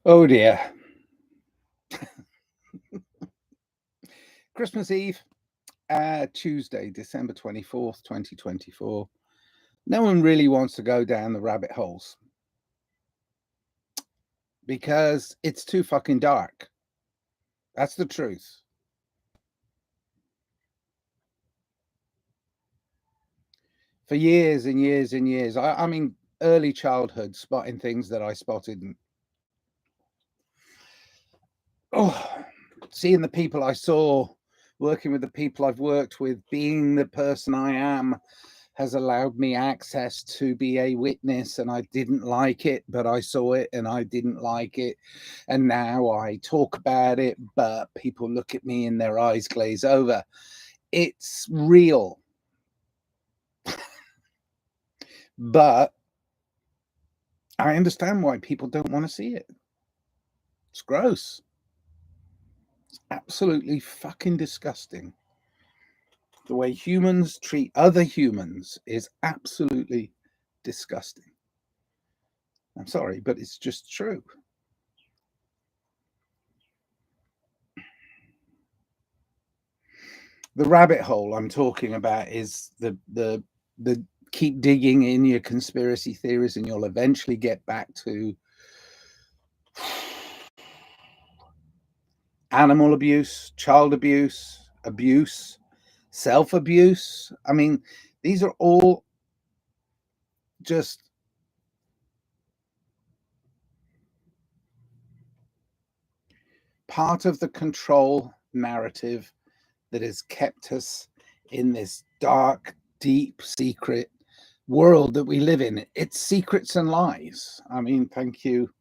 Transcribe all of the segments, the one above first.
Oh dear. Christmas Eve, Tuesday, December 24th, 2024. No one really wants to go down the rabbit holes because it's too fucking dark. That's the truth. For years and years and years, I mean, early childhood, spotting things that I spotted and seeing the people I saw, working with the people I've worked with, being the person I am, has allowed me access to be a witness, and I didn't like it, but I saw it and I didn't like it. And now I talk about it, but people look at me and their eyes glaze over. It's real. But I understand why people don't want to see it. It's gross. It's absolutely fucking disgusting. The way humans treat other humans is absolutely disgusting. I'm sorry, but it's just true. The rabbit hole I'm talking about is the keep digging in your conspiracy theories, and you'll eventually get back to animal abuse, child abuse, abuse, self-abuse. I mean, these are all just part of the control narrative that has kept us in this dark, deep, secret world that we live in. It's secrets and lies. I mean, thank you.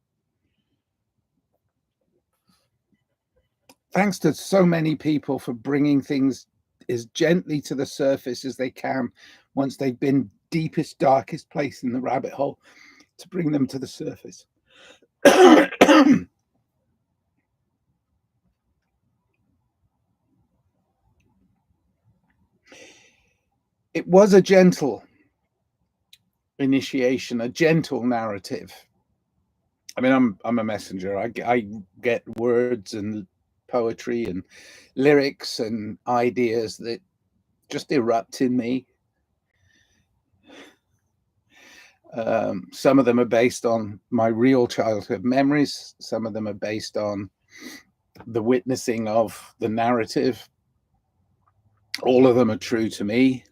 Thanks to so many people for bringing things as gently to the surface as they can once they've been deepest, darkest place in the rabbit hole, to bring them to the surface. It was a gentle initiation, a gentle narrative. I mean, I'm a messenger. I get words and poetry and lyrics and ideas that just erupt in me. Some of them are based on my real childhood memories. Some of them are based on the witnessing of the narrative. All of them are true to me.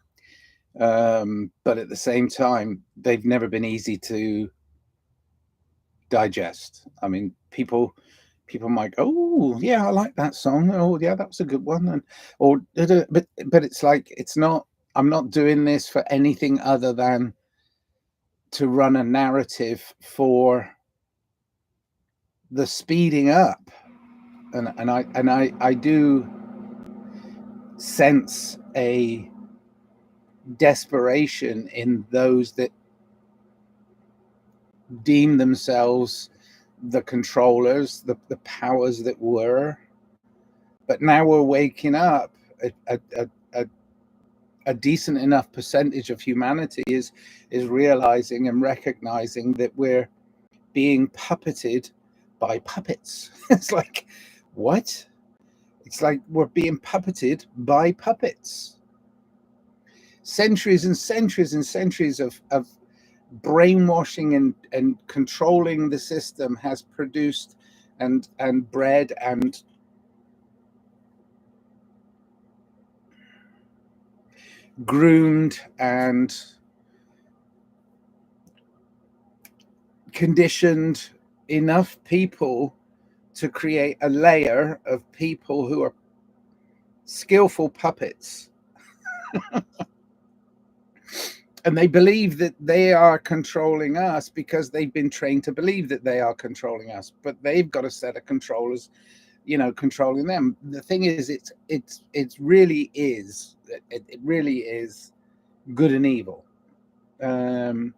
But at the same time, they've never been easy to digest. I mean, people might go, oh yeah, I like that song. Oh yeah, that was a good one. And but it's like, it's not, I'm not doing this for anything other than to run a narrative for the speeding up. And I do sense a desperation in those that deem themselves the controllers, the powers that were. But now we're waking up. A decent enough percentage of humanity is realizing and recognizing that we're being puppeted by puppets. It's like, what? It's like we're being puppeted by puppets. Centuries and centuries and centuries of brainwashing and controlling the system has produced and bred and groomed and conditioned enough people to create a layer of people who are skillful puppets. And they believe that they are controlling us because they've been trained to believe that they are controlling us, but they've got a set of controllers, you know, controlling them. The thing is, it really is, it really is good and evil. I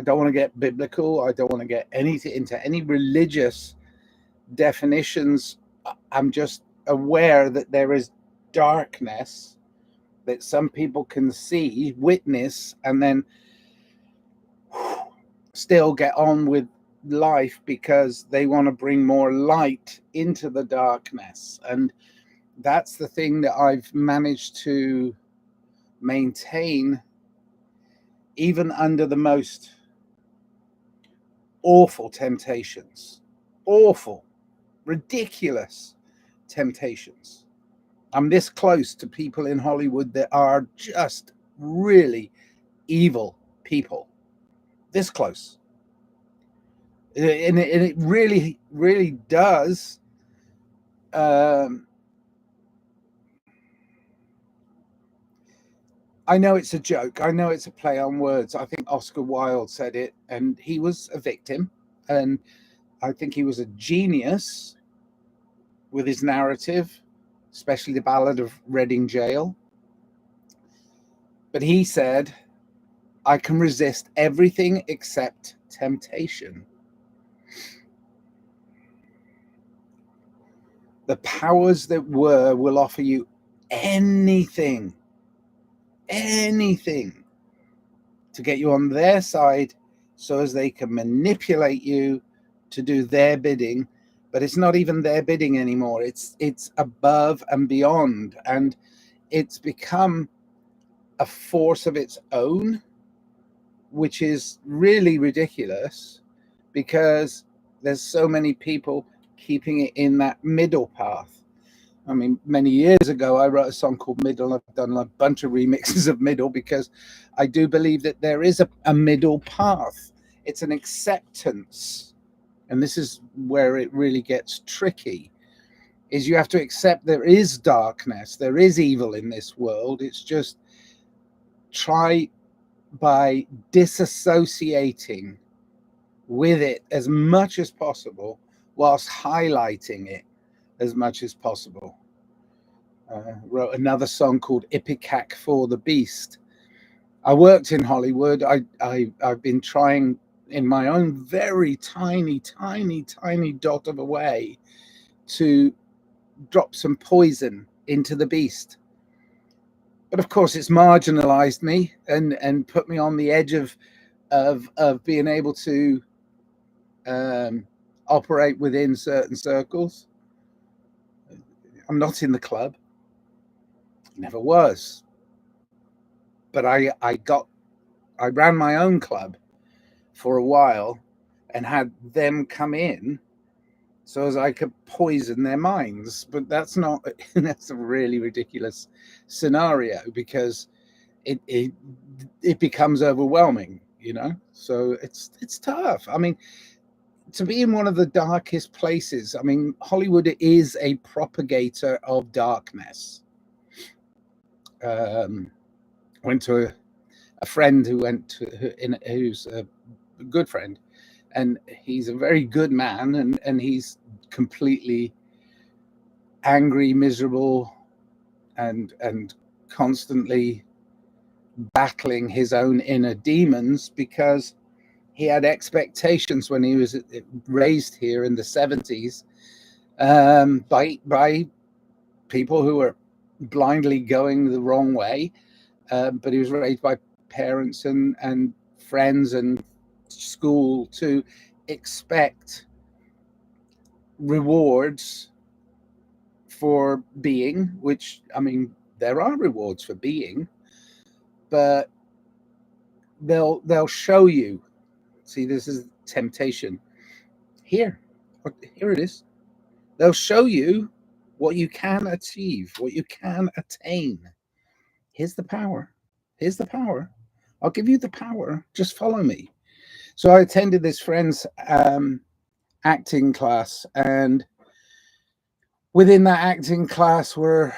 don't want to get biblical. I don't want to get into any religious definitions. I'm just aware that there is darkness that some people can see, witness, and then still get on with life because they want to bring more light into the darkness. And that's the thing that I've managed to maintain even under the most awful temptations, awful, ridiculous temptations. I'm this close to people in Hollywood that are just really evil people, this close. And it really, really does I know it's a joke. I know it's a play on words. I think Oscar Wilde said it, and he was a victim. And I think he was a genius with his narrative, especially the Ballad of Reading Gaol. But he said, I can resist everything except temptation. The powers that were will offer you anything to get you on their side so as they can manipulate you to do their bidding. But it's not even their bidding anymore. It's above and beyond, and it's become a force of its own, which is really ridiculous because there's so many people keeping it in that middle path. I mean, many years ago, I wrote a song called Middle. I've done a bunch of remixes of Middle because I do believe that there is a middle path. It's an acceptance. And this is where it really gets tricky, is you have to accept there is darkness, there is evil in this world. It's just try by disassociating with it as much as possible whilst highlighting it as much as possible. Wrote another song called Ipecac for the Beast. I worked in Hollywood. I've been trying in my own very tiny dot of a way to drop some poison into the beast. But of course, it's marginalized me and put me on the edge of being able to operate within certain circles. I'm not in the club. Never was. But I ran my own club for a while and had them come in so as I could poison their minds. But that's a really ridiculous scenario because it becomes overwhelming, you know? So it's tough. I mean, to be in one of the darkest places, I mean, Hollywood is a propagator of darkness. Went to a friend who's a good friend, and he's a very good man, and he's completely angry, miserable, and constantly battling his own inner demons because he had expectations when he was raised here in the 70s by people who were blindly going the wrong way. But he was raised by parents and friends and school to expect rewards for being, which, I mean, there are rewards for being, but they'll show you. See, this is temptation. Here it is. They'll show you what you can achieve, what you can attain. Here's the power. Here's the power. I'll give you the power. Just follow me. So I attended this friend's acting class, and within that acting class were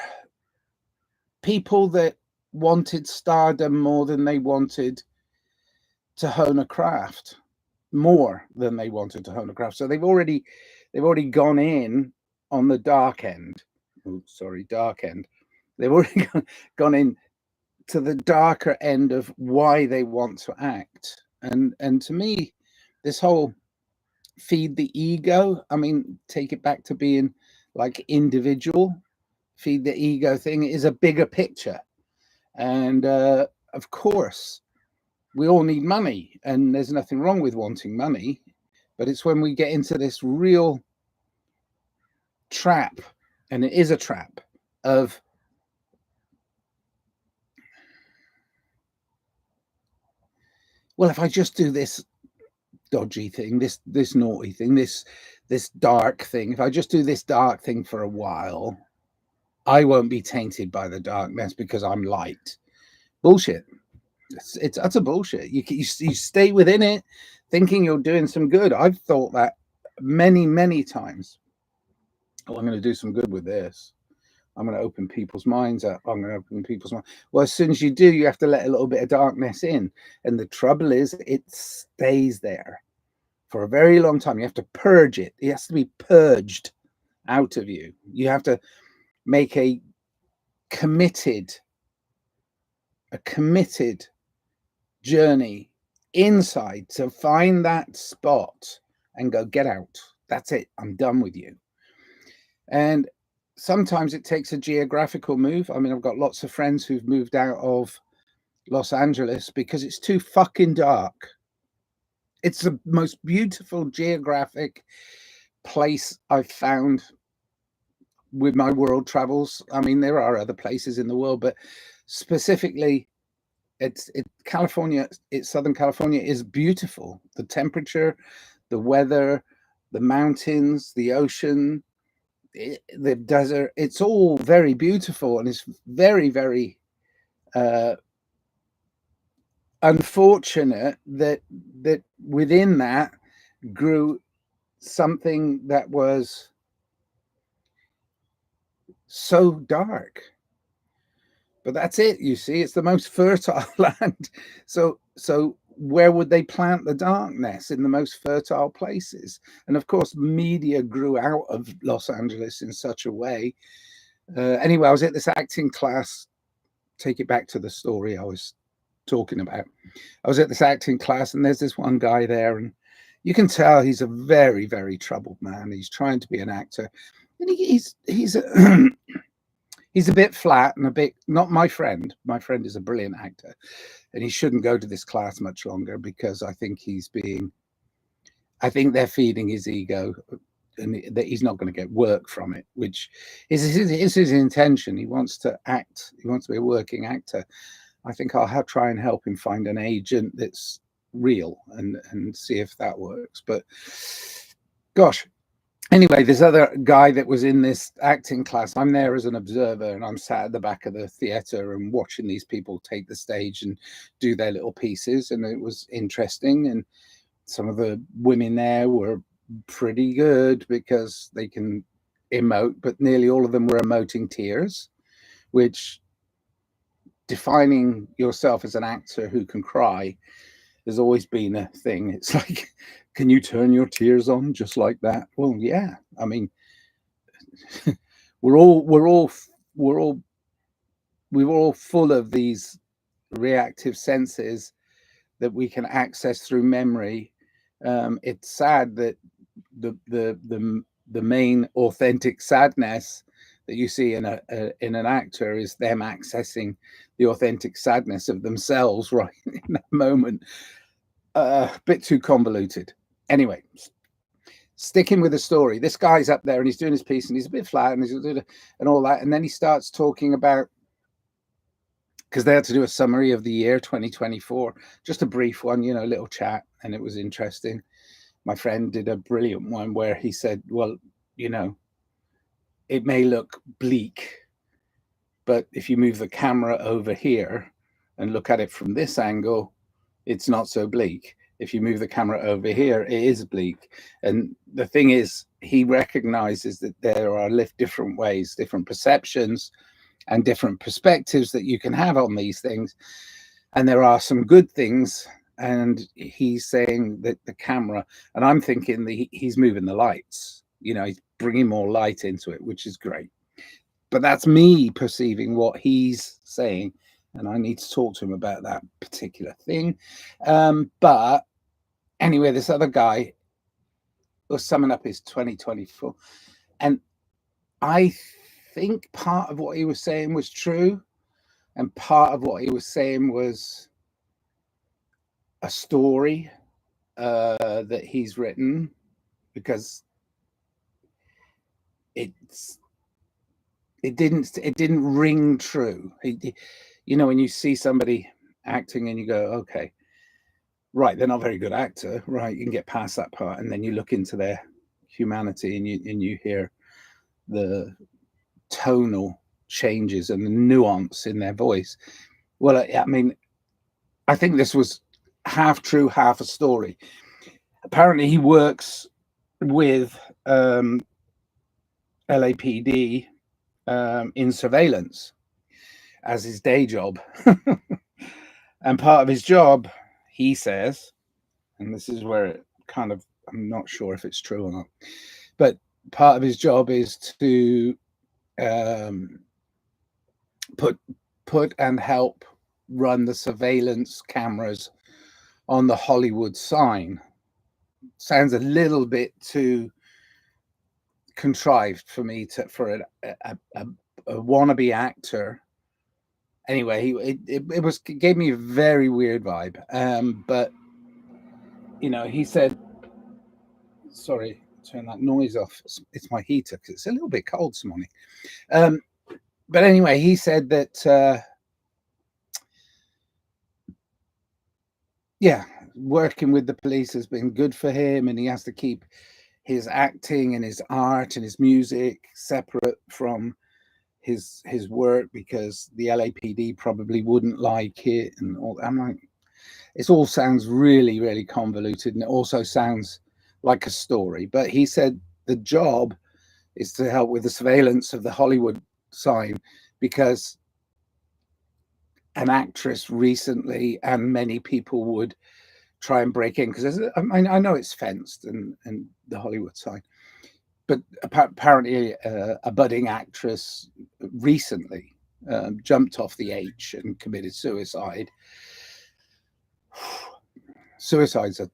people that wanted stardom more than they wanted to hone a craft, more than they wanted to hone a craft. So they've already gone in on the dark end. Oh, sorry, dark end. They've already gone in to the darker end of why they want to act. And to me, this whole feed the ego, I mean, take it back to being like individual, feed the ego thing is a bigger picture. And of course, we all need money, and there's nothing wrong with wanting money. But it's when we get into this real trap, and it is a trap, of well, if I just do this dodgy thing, this naughty thing, this dark thing, if I just do this dark thing for a while, I won't be tainted by the darkness because I'm light. Bullshit. It's utter bullshit. You stay within it thinking you're doing some good. I've thought that many times. Oh, I'm going to do some good with this. I'm going to open people's minds up. I'm going to open people's minds. Well, as soon as you do, you have to let a little bit of darkness in. And the trouble is, it stays there for a very long time. You have to purge it. It has to be purged out of you. You have to make a committed journey inside to find that spot and go, get out. That's it. I'm done with you. And sometimes it takes a geographical move. I mean, I've got lots of friends who've moved out of Los Angeles because it's too fucking dark. It's the most beautiful geographic place I've found with my world travels. I mean, there are other places in the world, but specifically California, Southern California is beautiful. The temperature, the weather, the mountains, the ocean, the desert, it's all very beautiful, and it's very, very unfortunate that within that grew something that was so dark. But that's it, you see, it's the most fertile land. So where would they plant the darkness? In the most fertile places. And of course, media grew out of Los Angeles in such a way. Anyway, I was at this acting class. Take it back to the story I was talking about. I was at this acting class, and there's this one guy there, and you can tell he's a very, very troubled man. He's trying to be an actor, and he's he's a bit flat and a bit not my friend. My friend is a brilliant actor, and he shouldn't go to this class much longer because I think they're feeding his ego, and that he's not going to get work from it, which is his intention. He wants to act. He wants to be a working actor. I think I'll try and help him find an agent that's real and see if that works. But gosh. Anyway, this other guy that was in this acting class, I'm there as an observer, and I'm sat at the back of the theater and watching these people take the stage and do their little pieces. And it was interesting. And some of the women there were pretty good because they can emote, but nearly all of them were emoting tears, which, defining yourself as an actor who can cry, has always been a thing. It's like, can you turn your tears on just like that? Well, yeah. I mean, we're all full of these reactive senses that we can access through memory. It's sad that the main authentic sadness that you see in an actor is them accessing the authentic sadness of themselves right in that moment. A bit too convoluted. Anyway, sticking with the story, this guy's up there and he's doing his piece, and he's a bit flat and all that, and then he starts talking about, because they had to do a summary of the year 2024, just a brief one, a little chat, and it was interesting. My friend did a brilliant one where he said, well, it may look bleak, but if you move the camera over here and look at it from this angle, it's not so bleak. If you move the camera over here, it is bleak. And the thing is, he recognizes that there are different ways, different perceptions, and different perspectives that you can have on these things. And there are some good things. And he's saying that the camera, and I'm thinking that he's moving the lights, he's bringing more light into it, which is great. But that's me perceiving what he's saying, and I need to talk to him about that particular thing. But anyway, this other guy was summing up his 2024, and I think part of what he was saying was true, and part of what he was saying was a story. that he's written, because it didn't ring true. You know, when you see somebody acting and you go, okay, right, they're not a very good actor, right? You can get past that part, and then you look into their humanity, and you hear the tonal changes and the nuance in their voice. Well, I mean, I think this was half true, half a story. Apparently, he works with LAPD in surveillance as his day job. And part of his job, he says, and this is where it kind of, I'm not sure if it's true or not, but part of his job is to put and help run the surveillance cameras on the Hollywood sign. Sounds a little bit too contrived for me for a wannabe actor. Anyway, it gave me a very weird vibe. But you know, he said, sorry, turn that noise off. It's my heater because it's a little bit cold this morning. But anyway, he said that yeah, working with the police has been good for him, and he has to keep his acting and his art and his music separate from his work because the LAPD probably wouldn't like it, and all. I'm like, it all sounds really, really convoluted, and it also sounds like a story. But he said the job is to help with the surveillance of the Hollywood sign because an actress recently, and many people would try and break in, because I know it's fenced and the Hollywood sign, but apparently a budding actress recently jumped off the H and committed suicide. Suicides are,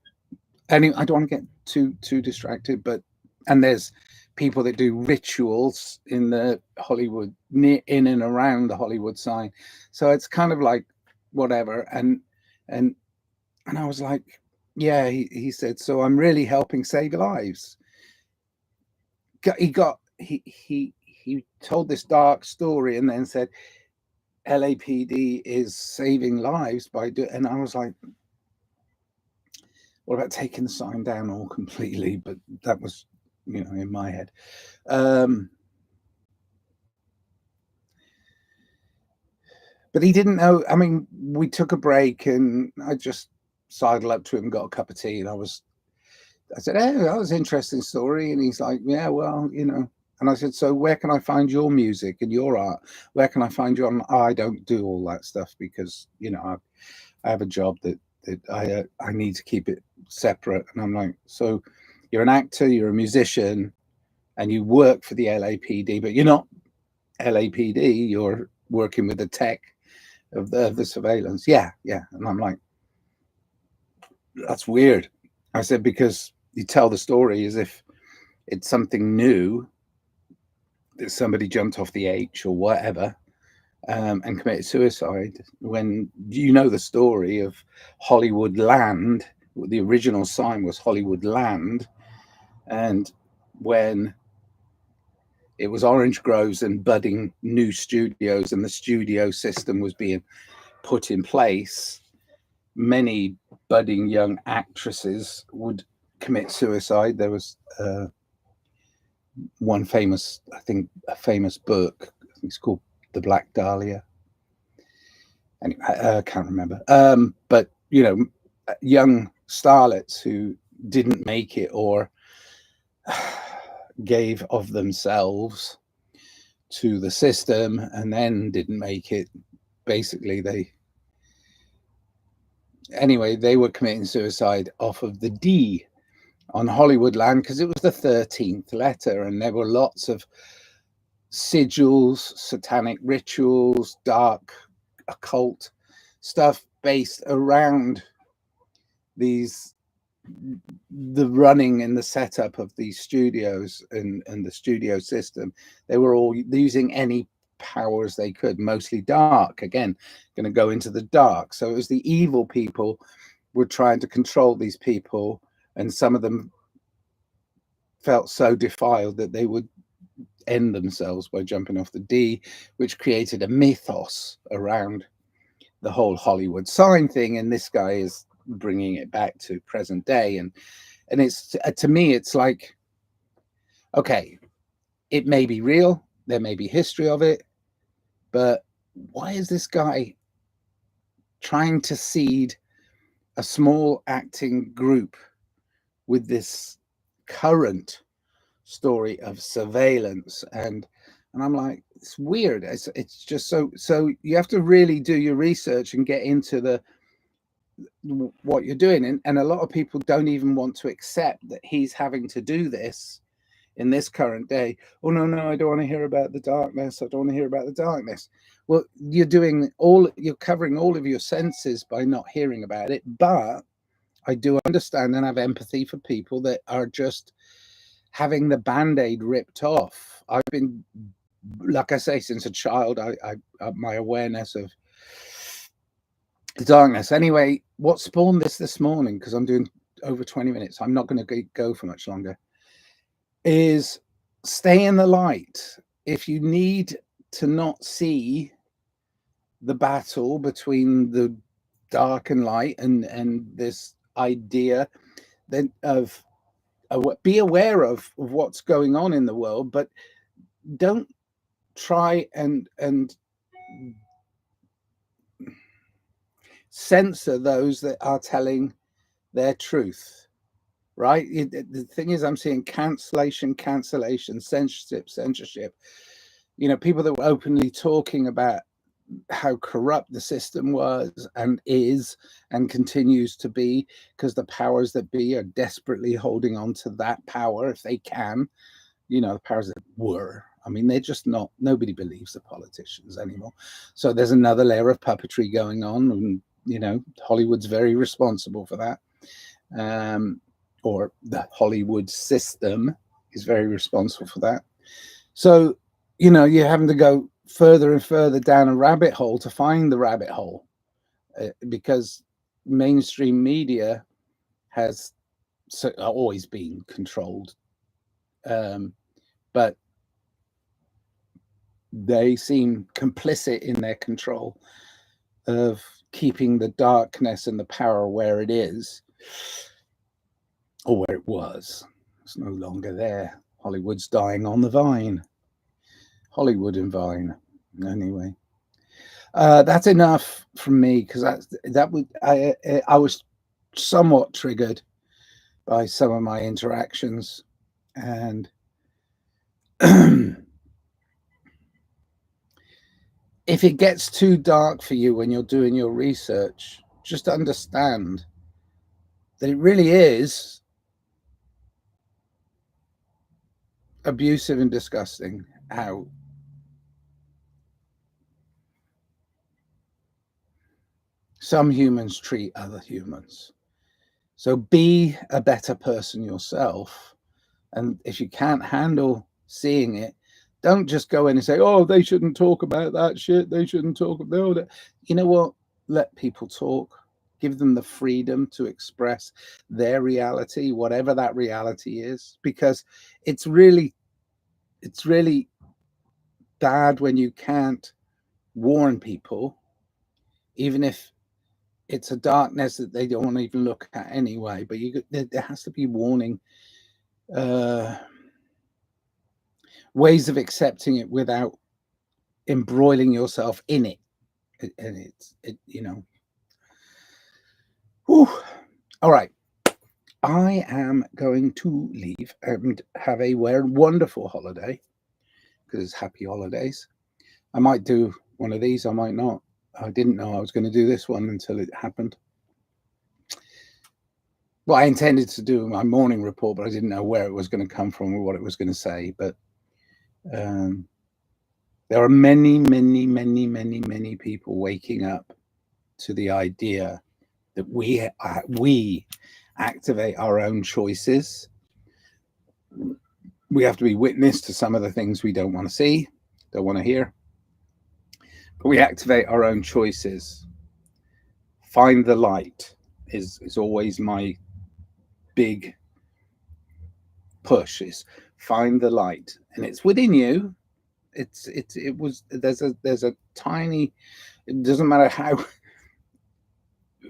anyway, I don't want to get too distracted, but, and there's people that do rituals in the Hollywood, in and around the Hollywood sign. So it's kind of like whatever. And I was like, yeah, he said, so I'm really helping save lives. He told this dark story and then said LAPD is saving lives by doing, and I was like, what about taking the sign down all completely? But that was, you know, in my head. But he didn't know. I mean, we took a break and I just sidled up to him, got a cup of tea, and I said, hey, that was an interesting story. And he's like, yeah, well, you know. And I said, so where can I find your music and your art? Where can I find you on? I don't do all that stuff because, you know, I have a job that I need to keep it separate. And I'm like, so you're an actor, you're a musician, and you work for the LAPD, but you're not LAPD, you're working with the tech of the surveillance. Yeah. And I'm like, that's weird. I said, because you tell the story as if it's something new, that somebody jumped off the H or whatever and committed suicide, when you know the story of Hollywood Land. The original sign was Hollywood Land, and when it was Orange Groves and budding new studios and the studio system was being put in place, many budding young actresses would commit suicide. There was one famous, I think, a famous book. I think it's called The Black Dahlia. Anyway, I can't remember. But, you know, young starlets who didn't make it or gave of themselves to the system and then didn't make it. Basically, they were committing suicide off of the D on Hollywood Land because it was the 13th letter, and there were lots of sigils, satanic rituals, dark occult stuff based around the running and the setup of these studios and the studio system. They were all using any powers they could, mostly dark. Again, going to go into the dark. So it was the evil people were trying to control these people, and some of them felt so defiled that they would end themselves by jumping off the D, which created a mythos around the whole Hollywood sign thing. And this guy is bringing it back to present day. And it's, to me, it's like, okay, it may be real, there may be history of it, but why is this guy trying to seed a small acting group with this current story of surveillance? And I'm like, it's weird. It's just so you have to really do your research and get into what you're doing. And a lot of people don't even want to accept that he's having to do this in this current day. Oh, no, I don't want to hear about the darkness. I don't want to hear about the darkness. Well, you're covering all of your senses by not hearing about it. But I do understand and have empathy for people that are just having the Band-Aid ripped off. I've been, like I say, since a child, I my awareness of the darkness. Anyway, what spawned this morning, because I'm doing over 20 minutes, I'm not going to go for much longer, is stay in the light. If you need to not see the battle between the dark and light and this idea then of be aware of what's going on in the world, but don't try and censor those that are telling their truth. Right? The thing is, I'm seeing cancellation, censorship. You know, people that were openly talking about how corrupt the system was and is and continues to be, because the powers that be are desperately holding on to that power if they can. You know, the powers that were. I mean, they're just not, nobody believes the politicians anymore. So there's another layer of puppetry going on. And, you know, Hollywood's very responsible for that. Or the Hollywood system is very responsible for that. So, you know, you're having to go further and further down a rabbit hole to find the rabbit hole, because mainstream media has always been controlled, but they seem complicit in their control of keeping the darkness and the power where it is, or where it was. It's no longer there. Hollywood's dying on the vine. Hollywood and Vine. Anyway, that's enough from me, because I was somewhat triggered by some of my interactions, and if it gets too dark for you when you're doing your research, just understand that it really is abusive and disgusting how some humans treat other humans. So be a better person yourself. And if you can't handle seeing it, don't just go in and say, oh, they shouldn't talk about that shit. They shouldn't talk about that. You know what? Let people talk. Give them the freedom to express their reality, whatever that reality is, because it's really bad when you can't warn people, even if it's a darkness that they don't want to even look at anyway. But there has to be warning, ways of accepting it without embroiling yourself in it. And you know. Whew. All right. I am going to leave and have a wonderful holiday, because it's happy holidays. I might do one of these, I might not. I didn't know I was going to do this one until it happened. Well, I intended to do my morning report, but I didn't know where it was going to come from or what it was going to say. But there are many people waking up to the idea that we activate our own choices. We have to be witness to some of the things we don't want to see, don't want to hear. But we activate our own choices. Find the light is always my big push, is find the light, and it's within you. There's a tiny, it doesn't matter how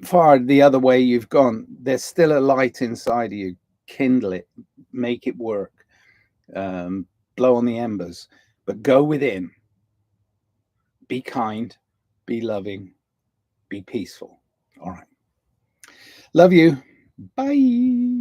far the other way you've gone, there's still a light inside of you. Kindle it, make it work, blow on the embers, but go within. Be kind, be loving, be peaceful. All right. Love you. Bye.